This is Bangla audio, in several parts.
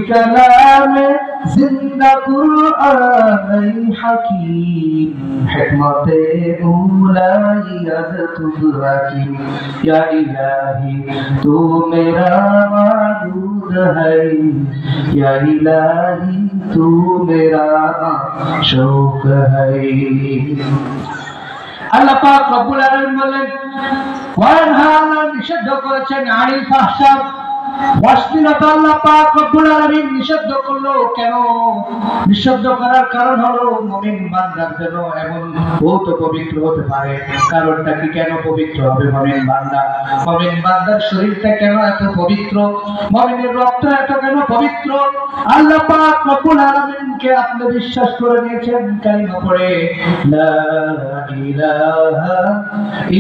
कलाम जिंदा कुरान हकीम हिकमत उलायतुराकी या इलाही तू मेरा माबूद है या इलाही तू मेरा शौक है। আল্লাহ পাক রব্বুল আলামিন বলেন ওয়ানহানা নিষিদ্ধ করেছেন আনিল ফাহশা অশ্লীলতা। আল্লাহ পাক রব্বুল আলামিন নিষিদ্ধ করলো কেন? নিষিদ্ধ করার কারণ হলো মুমিন বান্দার জন্য এমন বহুত পবিত্র হতে পারে। কারণটা কি? কেন পবিত্র হবে মুমিন বান্দা? মুমিন বান্দার শরীরটা কেন এত পবিত্র? মুমিনের রক্ত এত কেন পবিত্র? আল্লাহ পাক রব্বুল আলামিনকে আপনি বিশ্বাস করে নিয়েছেন কালিমা পড়ে লা ইলাহা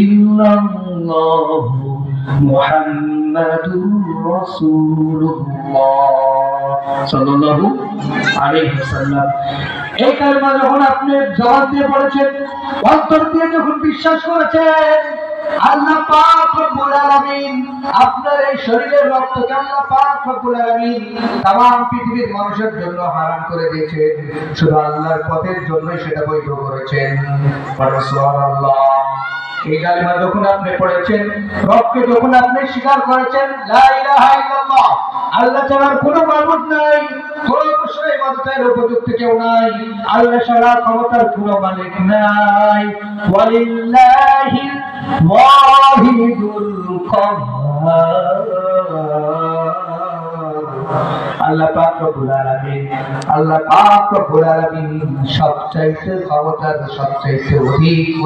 ইল্লাল্লাহু মুহাম্মাদুর রাসূলুল্লাহ সাল্লাল্লাহু আলাইহি ওয়াসাল্লাম। এই কালিমা যখন আপনি জবান দিয়ে পড়েছেন, অন্তর দিয়ে যখন বিশ্বাস করেছেন, আল্লাহ পাক রব্বুল আলামিন আপনার এই শরীরের রক্তকে আল্লাহ পাক রব্বুল আলামিন तमाम পৃথিবীর মানুষের জন্য হারাম করে দিয়েছেন। শুধু আল্লাহর পথের জন্যই সেটা বৈধ করেছেন। সুবহানাল্লাহ। এই কালিমা যখন আপনি পড়েছেন, রবকে যখন আপনি স্বীকার করেছেন লা ইলাহা ইল্লাল্লাহ, আল্লাহ ছাড়া কোনো মাবুদ নাই, কোনো অবশ্যই ইবাদতের উপযুক্ত কেউ নাই, আল্লাহ ছাড়া ক্ষমতার কোনো মালিক নাই। ওয়ালিল্লাহিল ওয়াহিদুল কাহ্হার। আল্লাহ পাক রব্বুল আলামিন, আল্লাহ পাক রব্বুল আলামিন সবচাইতে ক্ষমতার, সবচাইতে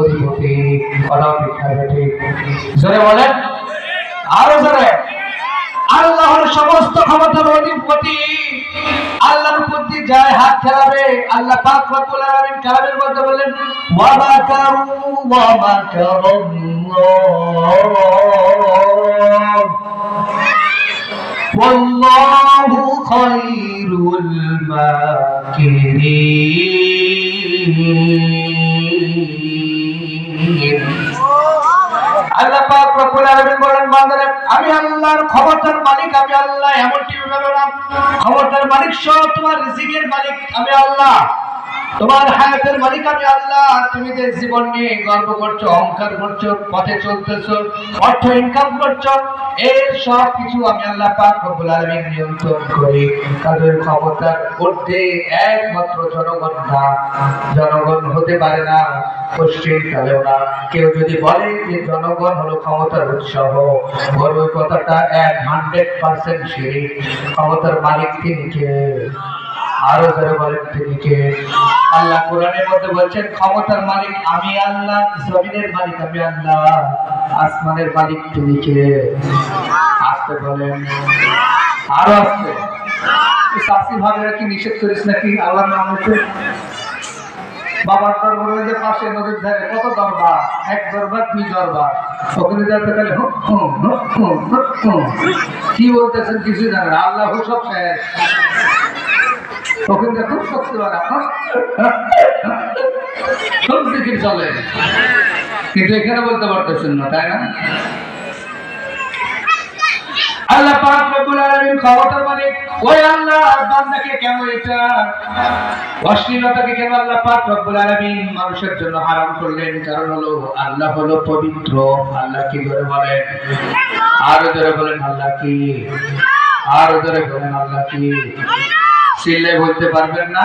অধিপতি। কথা ঠিক জোরে বলেন, আরো জোরে। আল্লাহর সমস্ত ক্ষমতার অধিপতি। আল্লাহর উপর দিয়ে যায় হাত ফেরাবে। আল্লাহ পাক রব্বুল আলামিন কালামের মধ্যে বলেন ওয়া মাকারু ওয়া মাকারাল্লাহ ওয়াল্লাহু খায়রুল মাকিরিন। আল্লাহ পাক রব্বুল আলামিন বলেন বান্দারে আমি আল্লাহর ক্ষমতার মালিক, আমি আল্লাহ। এমনটি ভাবে না, ক্ষমতার মালিক সব, তোমার রিজিকের মালিক আমি আল্লাহ, তোমার হায়াতের মালিক আমি আল্লাহ। তুমি যে জীবন নিয়ে গর্ব করছো, অহংকার করছো, পথে চলতেছো, অর্থ ইনকাম করছো, এর সব কিছু আমি আল্লাহ পাক রব্বুল আলামিন নিয়ন্ত্রণ করি। কাজের ক্ষমতা করতে একমাত্র জনগণ না, জনগণ হতে পারে না, পশ্চিম কালেও না। কেউ যদি বলে যে জনগণ হলো ক্ষমতার উৎসাহ, বড় কথাটা 100% শিরক। ক্ষমতার মালিক তিনি কে? আরো যারা বলেন তিনি কে? আল্লাহ কোরআনের মধ্যে বলছেন ক্ষমতার মালিক আমি আল্লাহ, জমিনের মালিক আমি আল্লাহ, আসমানের মালিক তিনি কে? আসতে বলেন, আরো আসতে। শাসি ভাবেরা কি নিষেধ করিস নাকি আল্লাহর নাম হচ্ছে? বাবার দরবারে যে পাশে নদীর ধারে কত দরবার, এক দরবার দুই দরবার, ওখানে যাতে গেলে কি বলতেছেন কিছু জানেন, আল্লাহ সব শেষ। ওখানে খুব শক্তি বাড়া সব দিকে চলে, কিন্তু এখানে বলতে পারতেছেন না, তাই না? আল্লাহ পাক রব্বুল আলামিন ক্ষমতার মালিক। ওই আল্লাহ বান্দাকে কেন এটা অশ্লীলতাকে কেন আল্লাহ পাক রব্বুল আলামিন মানুষের জন্য হারাম করলেন? কারণ হলো আল্লাহ হলো পবিত্র। আল্লাহ কি করে বলেন? আরো ধরে বলেন আল্লাহ কি? আরো ধরে বলেন আল্লাহ কি? চিল্লে বলতে পারবেন না?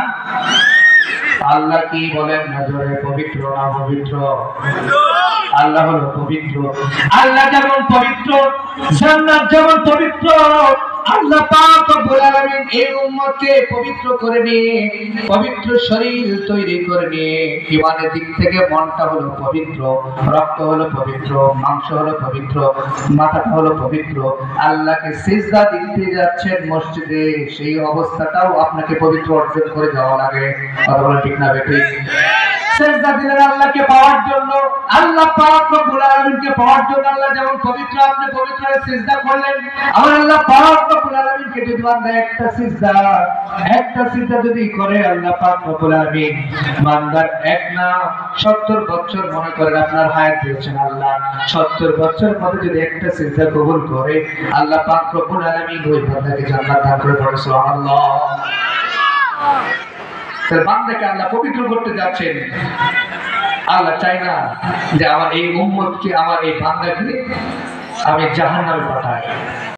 আল্লাহ কি বলেন না জোরে? পবিত্র না পবিত্র? আল্লাহ হলো পবিত্র। আল্লাহ যেমন পবিত্র, জান্নাত যেমন পবিত্র, আল্লাহ পাক রব্বুল আলামিন এই উম্মতকে পবিত্র করে নিয়ে, পবিত্র শরীর তৈরি করে নিয়ে, ঈমানের দিক থেকে মনটা হলো পবিত্র, রক্ত হলো পবিত্র, মাংস হলো পবিত্র, মাথাটা হলো পবিত্র। আল্লাহকে সিজদা দিতে যাচ্ছেন মসজিদে, সেই অবস্থাটাও আপনাকে পবিত্র অর্জন করে যাওয়া লাগে। কথা বলেন ঠিক না বেঠিক? সিজদা দিলেন আল্লাহকে পাওয়ার জন্য, আল্লাহ পাক রব্বুল আলামিনকে পাওয়ার জন্য। আল্লাহ যেমন পবিত্র, আপনি পবিত্র সিজদা করলেন। আমার আল্লাহ পাক রব্বুল আলামিনকে যদি বান্দা একটা সিজদা যদি করে, আল্লাহ পাক রব্বুল আলামিন বান্দার এক না 70 বছর, মনে করেন আপনার হায়াত দিয়েছেন আল্লাহ, 70 বছর পরে যদি একটা সিজদা কবুল করে, আল্লাহ পাক রব্বুল আলামিন ওই বান্দাকে জান্নাত দান করে। পড়ে সুবহানাল্লাহ। তার বান্দাকে আল্লাহ পবিত্র করতে যাচ্ছেন। আল্লাহ চাই না যে আমার এই উম্মতকে, আমার এই বান্দাকে আমি জাহান্নামে পাঠাই।